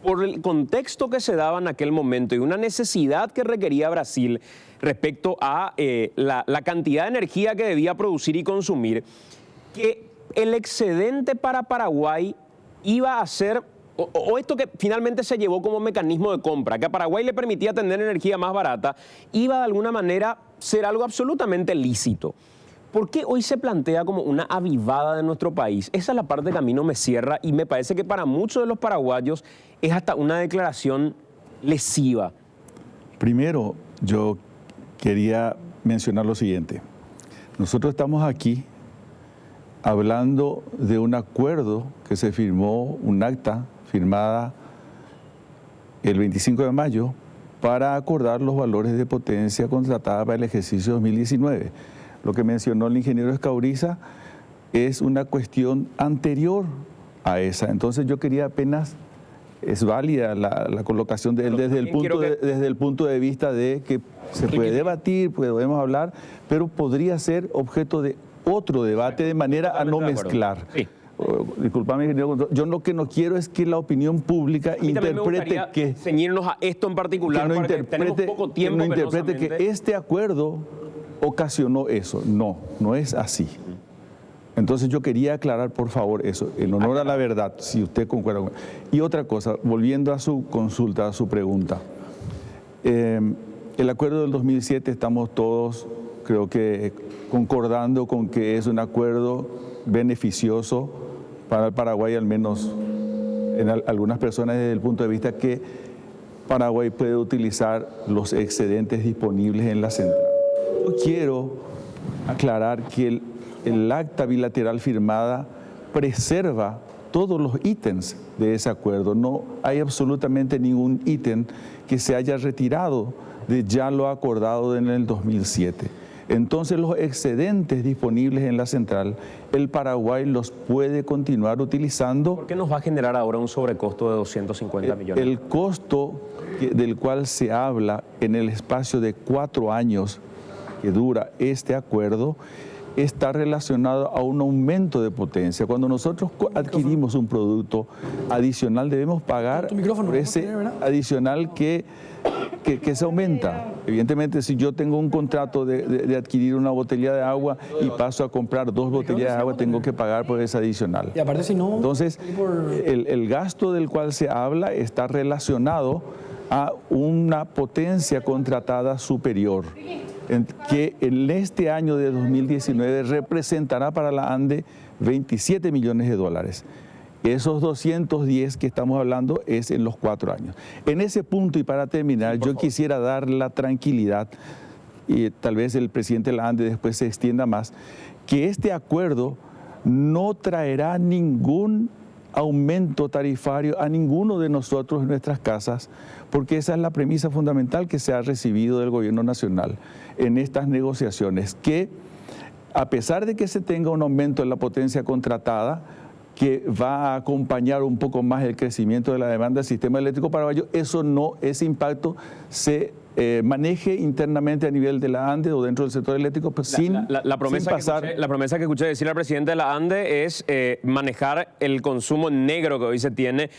por el contexto que se daba en aquel momento y una necesidad que requería Brasil respecto a la cantidad de energía que debía producir y consumir, que el excedente para Paraguay iba a ser, o esto que finalmente se llevó como mecanismo de compra, que a Paraguay le permitía tener energía más barata, iba de alguna manera ser algo absolutamente lícito. ¿Por qué hoy se plantea como una avivada de nuestro país? Esa es la parte que a mí no me cierra y me parece que para muchos de los paraguayos es hasta una declaración lesiva. Primero, yo quería mencionar lo siguiente. Nosotros estamos aquí hablando de un acuerdo que se firmó, un acta firmada el 25 de mayo para acordar los valores de potencia contratada para el ejercicio 2019. Lo que mencionó el ingeniero Escauriza es una cuestión anterior a esa. Entonces yo quería apenas, es válida la colocación de él desde el punto de vista de que se puede debatir, podemos hablar, pero podría ser objeto de otro debate de manera a no mezclar. Sí. Disculpame, ingeniero, yo lo que no quiero es que la opinión pública interprete que ceñirnos a esto en particular, que no interprete, poco tiempo, que no interprete que este acuerdo ocasionó eso. No, no es así. Entonces yo quería aclarar, por favor, eso, en honor a la verdad, si usted concuerda. Y otra cosa, volviendo a su consulta, a su pregunta. El acuerdo del 2007 estamos todos, creo que, concordando con que es un acuerdo beneficioso para el Paraguay, al menos en algunas personas desde el punto de vista que Paraguay puede utilizar los excedentes disponibles en la central. Yo quiero aclarar que el acta bilateral firmada preserva todos los ítems de ese acuerdo. No hay absolutamente ningún ítem que se haya retirado de ya lo acordado en el 2007. Entonces los excedentes disponibles en la central, el Paraguay los puede continuar utilizando. ¿Por qué nos va a generar ahora un sobrecosto de 250 millones? El costo del cual se habla en el espacio de 4 años que dura este acuerdo está relacionado a un aumento de potencia. Cuando nosotros adquirimos un producto adicional, debemos pagar por ese adicional que se aumenta. Evidentemente, si yo tengo un contrato de adquirir una botella de agua y paso a comprar 2 botellas de agua, tengo que pagar por ese adicional. Y aparte, si no, entonces, el gasto del cual se habla está relacionado a una potencia contratada superior, que en este año de 2019 representará para la ANDE 27 millones de dólares. Esos 210 que estamos hablando es en los 4 años. En ese punto, y para terminar, yo quisiera dar la tranquilidad, y tal vez el presidente de la ANDE después se extienda más, que este acuerdo no traerá ningún aumento tarifario a ninguno de nosotros en nuestras casas, porque esa es la premisa fundamental que se ha recibido del gobierno nacional en estas negociaciones, que a pesar de que se tenga un aumento en la potencia contratada, que va a acompañar un poco más el crecimiento de la demanda del sistema eléctrico paraguayo, ese impacto se maneje internamente a nivel de la ANDE o dentro del sector eléctrico, pues sin pasar. La promesa que escuché decir al presidente de la ANDE es manejar el consumo negro que hoy se tiene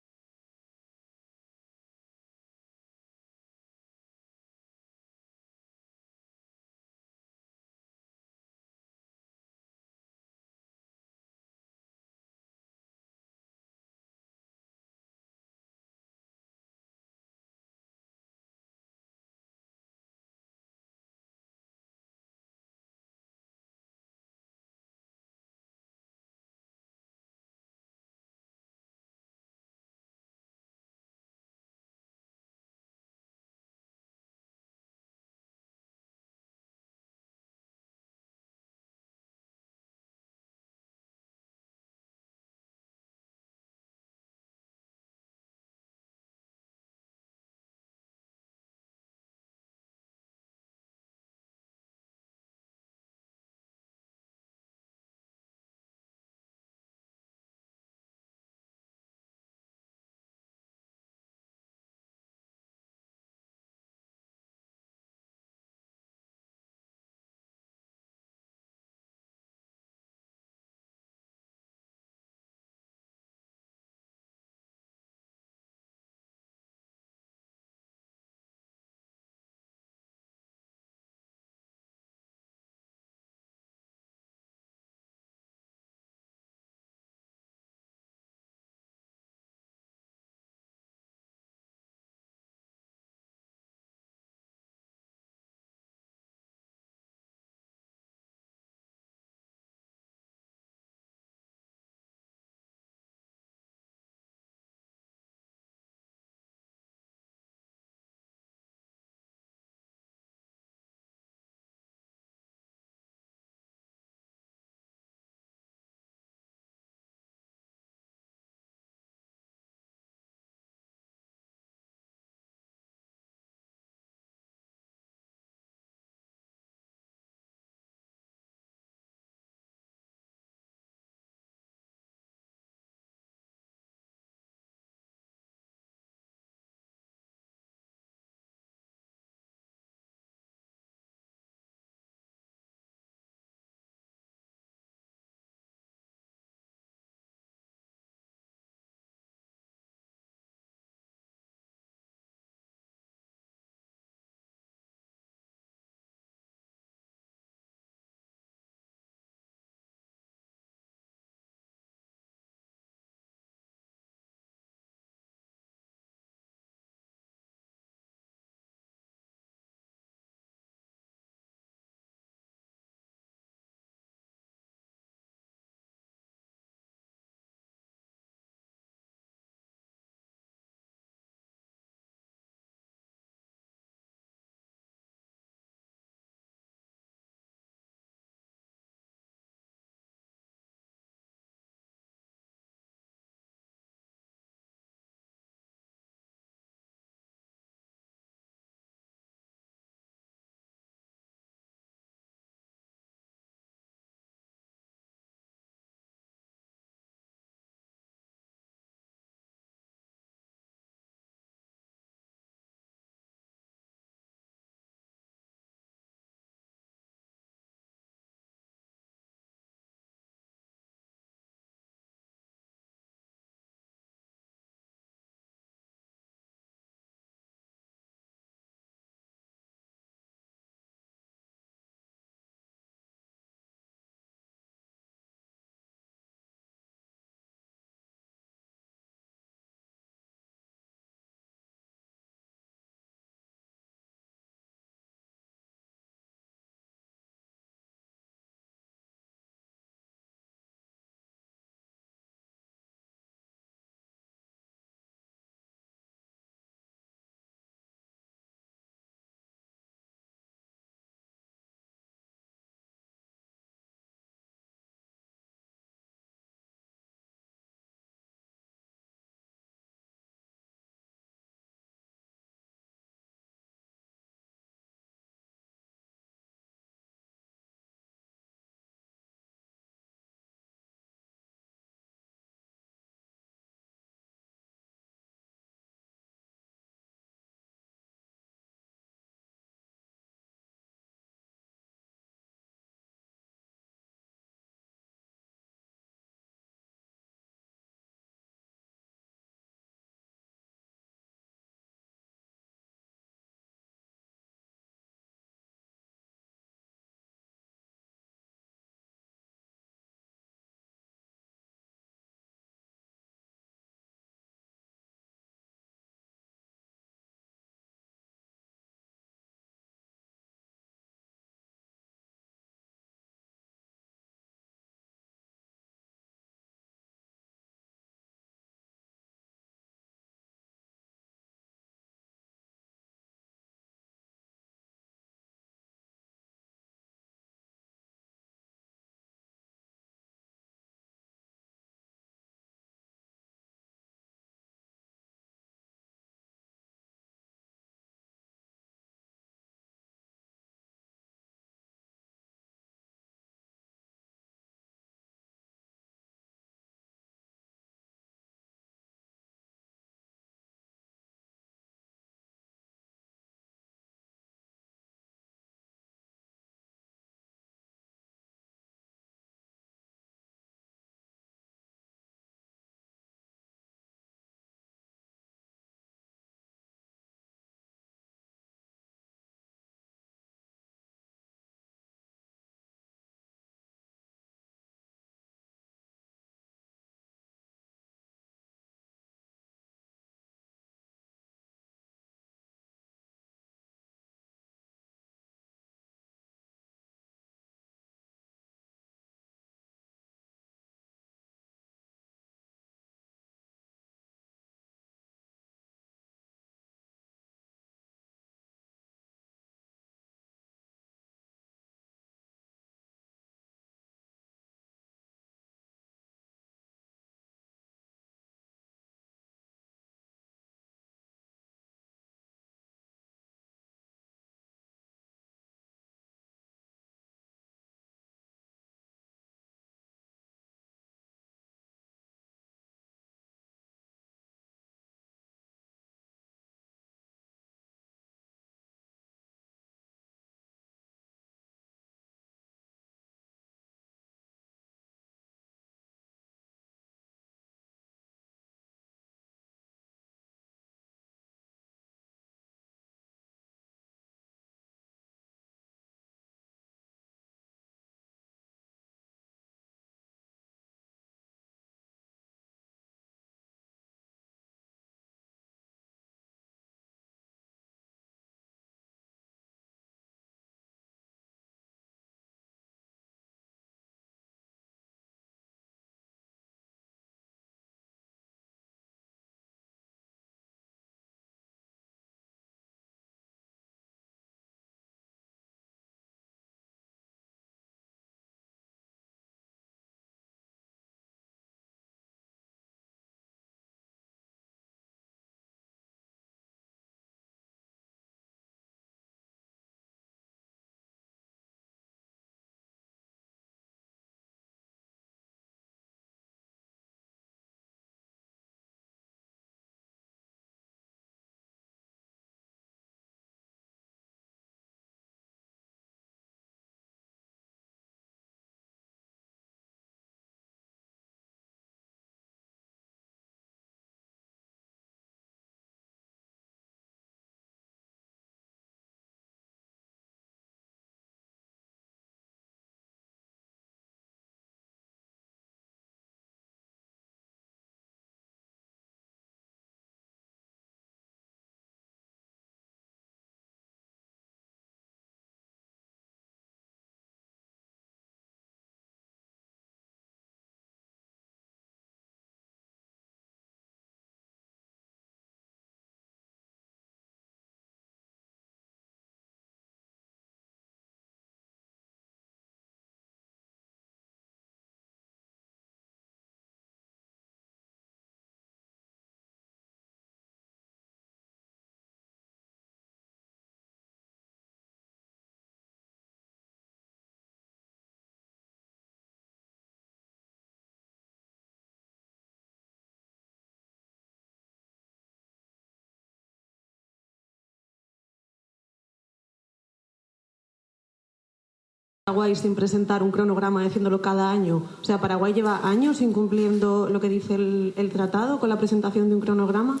Paraguay sin presentar un cronograma, haciéndolo cada año? O sea, ¿Paraguay lleva años incumpliendo lo que dice el tratado con la presentación de un cronograma?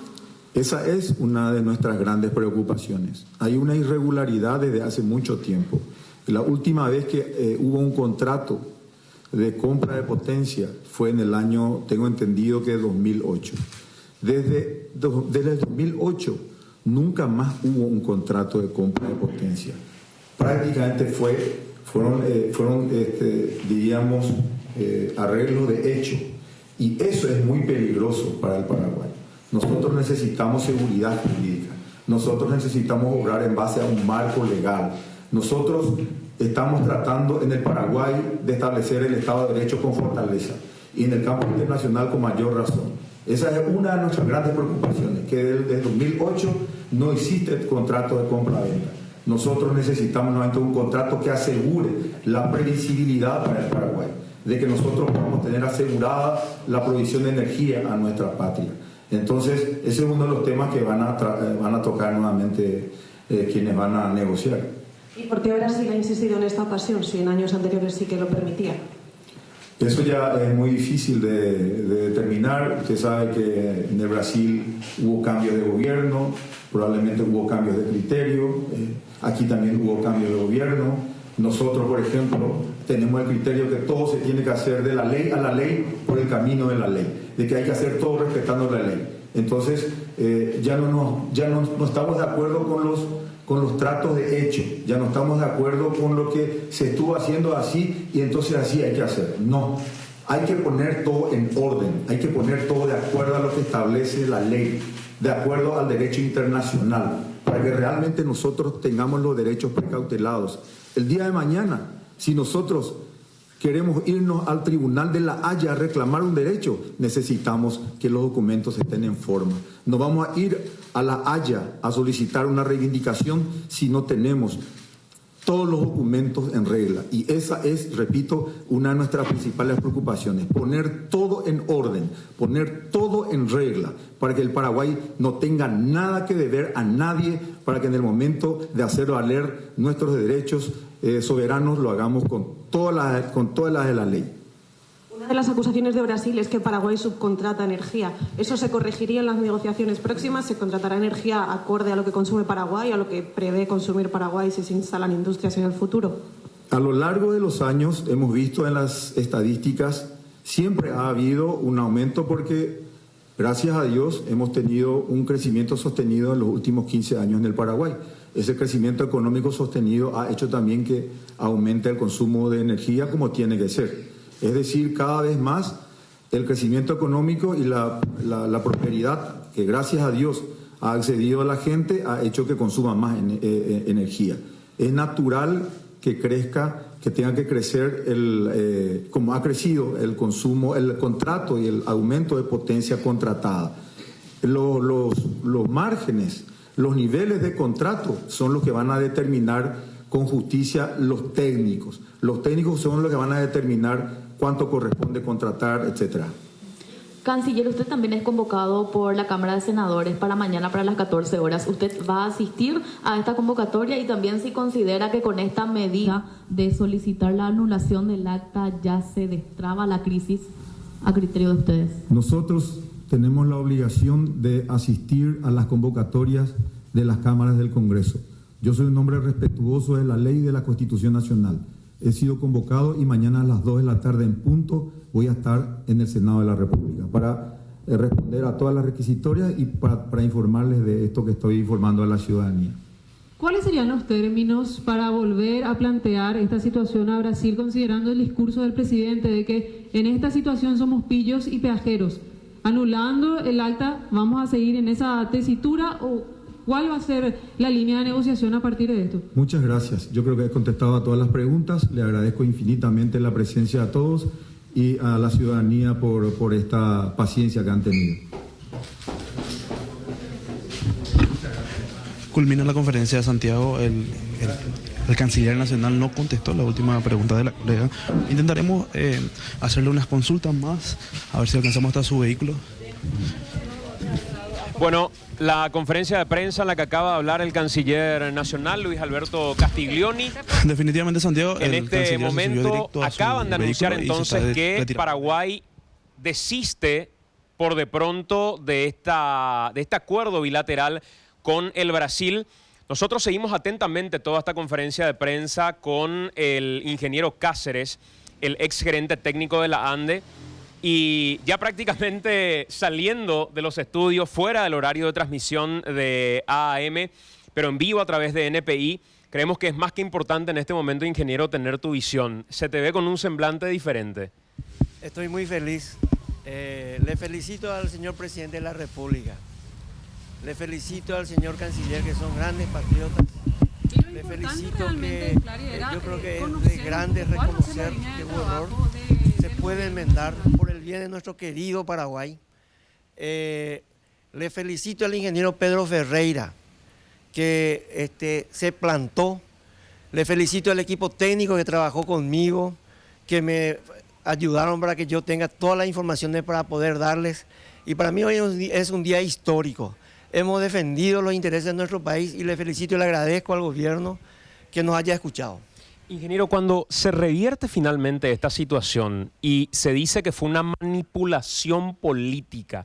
Esa es una de nuestras grandes preocupaciones. Hay una irregularidad desde hace mucho tiempo. La última vez que hubo un contrato de compra de potencia fue en el año, tengo entendido que 2008. Desde el 2008 nunca más hubo un contrato de compra de potencia. Prácticamente fueron diríamos, arreglos de hecho. Y eso es muy peligroso para el Paraguay. Nosotros necesitamos seguridad jurídica. Nosotros necesitamos obrar en base a un marco legal. Nosotros estamos tratando en el Paraguay de establecer el Estado de Derecho con fortaleza y en el campo internacional con mayor razón. Esa es una de nuestras grandes preocupaciones, que desde 2008 no existe contrato de compra-venta. Nosotros necesitamos nuevamente un contrato que asegure la previsibilidad para el Paraguay, de que nosotros podamos tener asegurada la provisión de energía a nuestra patria. Entonces, ese es uno de los temas que van a tocar nuevamente quienes van a negociar. ¿Y por qué Brasil ha insistido en esta ocasión si en años anteriores sí que lo permitía? Eso ya es muy difícil de determinar. Usted sabe que en el Brasil hubo cambios de gobierno, probablemente hubo cambios de criterio, aquí también hubo cambios de gobierno. Nosotros, por ejemplo, tenemos el criterio que todo se tiene que hacer de la ley a la ley por el camino de la ley, de que hay que hacer todo respetando la ley. Entonces, ya no estamos de acuerdo con los tratos de hecho, ya no estamos de acuerdo con lo que se estuvo haciendo así y entonces así hay que hacer. No, hay que poner todo en orden, hay que poner todo de acuerdo a lo que establece la ley, de acuerdo al derecho internacional, para que realmente nosotros tengamos los derechos precautelados. El día de mañana, si nosotros queremos irnos al Tribunal de la Haya a reclamar un derecho, necesitamos que los documentos estén en forma. No vamos a ir a la Haya a solicitar una reivindicación si no tenemos todos los documentos en regla. Y esa es, repito, una de nuestras principales preocupaciones, poner todo en orden, poner todo en regla, para que el Paraguay no tenga nada que deber a nadie, para que en el momento de hacer valer nuestros derechos soberanos lo hagamos con todas las de la ley. Una de las acusaciones de Brasil es que Paraguay subcontrata energía. ¿Eso se corregiría en las negociaciones próximas? ¿Se contratará energía acorde a lo que consume Paraguay, a lo que prevé consumir Paraguay si se instalan industrias en el futuro? A lo largo de los años hemos visto en las estadísticas, siempre ha habido un aumento porque, gracias a Dios, hemos tenido un crecimiento sostenido en los últimos 15 años en el Paraguay. Ese crecimiento económico sostenido ha hecho también que aumente el consumo de energía como tiene que ser. Es decir, cada vez más el crecimiento económico y la prosperidad que gracias a Dios ha accedido a la gente ha hecho que consuma más energía. Es natural que crezca, que tenga que crecer como ha crecido el consumo, el contrato y el aumento de potencia contratada. Los márgenes, los niveles de contrato son los que van a determinar con justicia los técnicos. Los técnicos son los que van a determinar cuánto corresponde contratar, etcétera. Canciller, usted también es convocado por la Cámara de Senadores para mañana para las 14 horas. ¿Usted va a asistir a esta convocatoria y también si considera que con esta medida de solicitar la anulación del acta ya se destraba la crisis a criterio de ustedes? Nosotros tenemos la obligación de asistir a las convocatorias de las cámaras del Congreso. Yo soy un hombre respetuoso de la ley y de la Constitución Nacional. He sido convocado y mañana a las 2 de la tarde en punto voy a estar en el Senado de la República para responder a todas las requisitorias y para informarles de esto que estoy informando a la ciudadanía. ¿Cuáles serían los términos para volver a plantear esta situación a Brasil, considerando el discurso del presidente de que en esta situación somos pillos y peajeros? Anulando el acta, ¿vamos a seguir en esa tesitura o cuál va a ser la línea de negociación a partir de esto? Muchas gracias. Yo creo que he contestado a todas las preguntas. Le agradezco infinitamente la presencia a todos y a la ciudadanía por esta paciencia que han tenido. Culmina la conferencia de Santiago. El canciller nacional no contestó la última pregunta de la colega. Intentaremos hacerle unas consultas más, a ver si alcanzamos hasta su vehículo. Bueno, la conferencia de prensa en la que acaba de hablar el canciller nacional, Luis Alberto Castiglioni. Definitivamente, Santiago, en este momento acaban de anunciar entonces que Paraguay desiste por de pronto de este acuerdo bilateral con el Brasil. Nosotros seguimos atentamente toda esta conferencia de prensa con el ingeniero Cáceres, el ex gerente técnico de la ANDE, y ya prácticamente saliendo de los estudios, fuera del horario de transmisión de AAM, pero en vivo a través de NPI, creemos que es más que importante en este momento, ingeniero, tener tu visión. Se te ve con un semblante diferente. Estoy muy feliz. Le felicito al señor presidente de la República. Le felicito al señor canciller, que son grandes patriotas. Le felicito que yo creo que es de grande reconocer que hubo error. Se puede enmendar por el bien de nuestro querido Paraguay. Le felicito al ingeniero Pedro Ferreira, que se plantó. Le felicito al equipo técnico que trabajó conmigo, que me ayudaron para que yo tenga todas las informaciones para poder darles. Y para mí hoy es un día histórico. Hemos defendido los intereses de nuestro país y le felicito y le agradezco al gobierno que nos haya escuchado. Ingeniero, cuando se revierte finalmente esta situación y se dice que fue una manipulación política,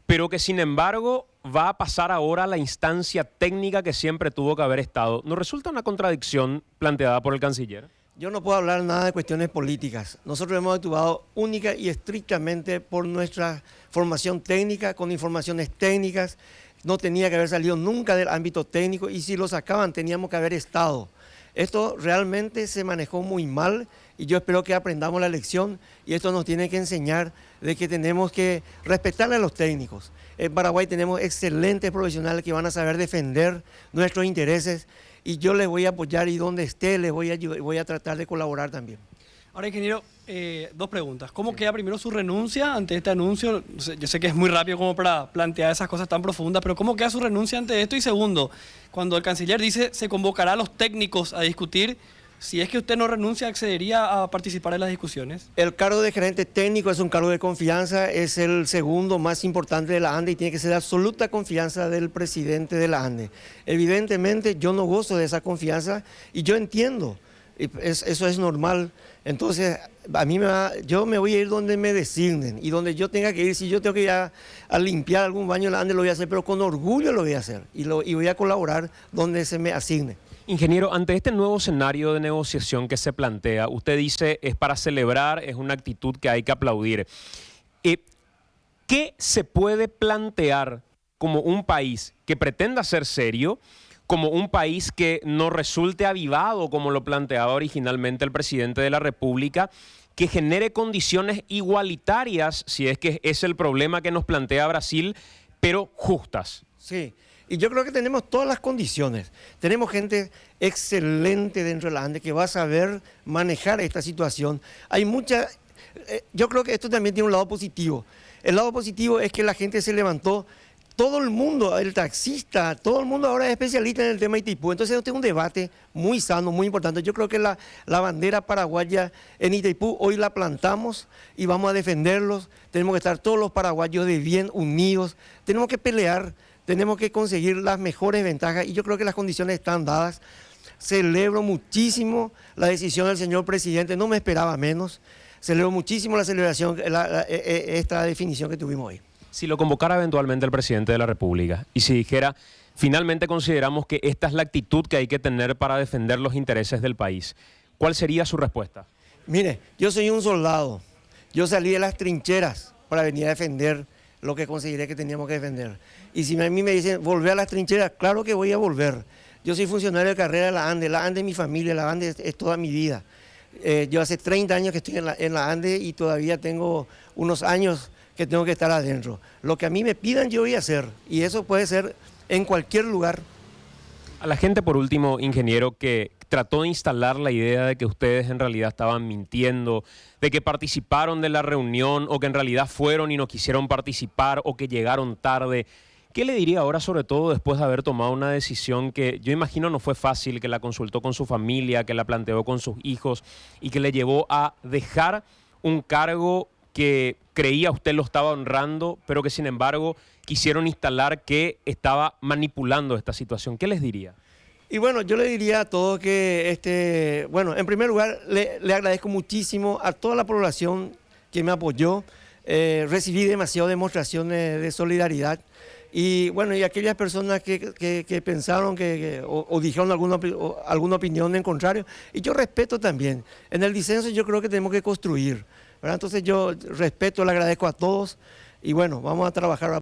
pero que sin embargo va a pasar ahora a la instancia técnica que siempre tuvo que haber estado, ¿no resulta una contradicción planteada por el canciller? Yo no puedo hablar nada de cuestiones políticas. Nosotros hemos actuado única y estrictamente por nuestra formación técnica, con informaciones técnicas. No tenía que haber salido nunca del ámbito técnico y si lo sacaban teníamos que haber estado. Esto realmente se manejó muy mal y yo espero que aprendamos la lección y esto nos tiene que enseñar de que tenemos que respetarle a los técnicos. En Paraguay tenemos excelentes profesionales que van a saber defender nuestros intereses y yo les voy a apoyar y donde esté les voy a tratar de colaborar también. Ahora, ingeniero, dos preguntas. ¿Cómo queda primero su renuncia ante este anuncio? Yo sé que es muy rápido como para plantear esas cosas tan profundas, pero ¿cómo queda su renuncia ante esto? Y segundo, cuando el canciller dice se convocará a los técnicos a discutir, si es que usted no renuncia, ¿accedería a participar en las discusiones? El cargo de gerente técnico es un cargo de confianza, es el segundo más importante de la ANDE y tiene que ser de absoluta confianza del presidente de la ANDE. Evidentemente yo no gozo de esa confianza y yo entiendo, eso es normal. Entonces, yo me voy a ir donde me designen y donde yo tenga que ir. Si yo tengo que ir a limpiar algún baño de la ANDE, lo voy a hacer, pero con orgullo lo voy a hacer y voy a colaborar donde se me asigne. Ingeniero, ante este nuevo escenario de negociación que se plantea, usted dice es para celebrar, es una actitud que hay que aplaudir. ¿Qué se puede plantear como un país que pretenda ser serio, como un país que no resulte avivado como lo planteaba originalmente el presidente de la República, que genere condiciones igualitarias, si es que es el problema que nos plantea Brasil, pero justas? Sí. Y yo creo que tenemos todas las condiciones. Tenemos gente excelente dentro de la ANDE que va a saber manejar esta situación. Hay mucha... yo creo que esto también tiene un lado positivo. El lado positivo es que la gente se levantó. Todo el mundo, el taxista, todo el mundo ahora es especialista en el tema Itaipú. Entonces este es un debate muy sano, muy importante. Yo creo que la bandera paraguaya en Itaipú hoy la plantamos y vamos a defenderlos. Tenemos que estar todos los paraguayos de bien unidos. Tenemos que pelear. Tenemos que conseguir las mejores ventajas y yo creo que las condiciones están dadas. Celebro muchísimo la decisión del señor presidente, no me esperaba menos. Celebro muchísimo la celebración, esta definición que tuvimos hoy. Si lo convocara eventualmente el presidente de la República y si dijera, finalmente consideramos que esta es la actitud que hay que tener para defender los intereses del país, ¿cuál sería su respuesta? Mire, yo soy un soldado, yo salí de las trincheras para venir a defender lo que consideré que teníamos que defender. Y si a mí me dicen, volver a las trincheras, claro que voy a volver. Yo soy funcionario de carrera de la ANDE es mi familia, la ANDE es toda mi vida. Yo hace 30 años que estoy en la ANDE y todavía tengo unos años que tengo que estar adentro. Lo que a mí me pidan yo voy a hacer y eso puede ser en cualquier lugar. A la gente, por último, ingeniero, que trató de instalar la idea de que ustedes en realidad estaban mintiendo, de que participaron de la reunión o que en realidad fueron y no quisieron participar o que llegaron tarde, ¿qué le diría ahora, sobre todo después de haber tomado una decisión que yo imagino no fue fácil, que la consultó con su familia, que la planteó con sus hijos y que le llevó a dejar un cargo que creía usted lo estaba honrando, pero que sin embargo quisieron instalar que estaba manipulando esta situación. ¿Qué les diría? Y bueno, yo le diría a todos que, bueno, en primer lugar, le agradezco muchísimo a toda la población que me apoyó. Recibí demasiadas demostraciones de solidaridad. Y bueno, y aquellas personas que pensaron o dijeron alguna opinión en contrario, y yo respeto también. En el disenso yo creo que tenemos que construir, ¿verdad? Entonces yo respeto, le agradezco a todos y bueno, vamos a trabajar.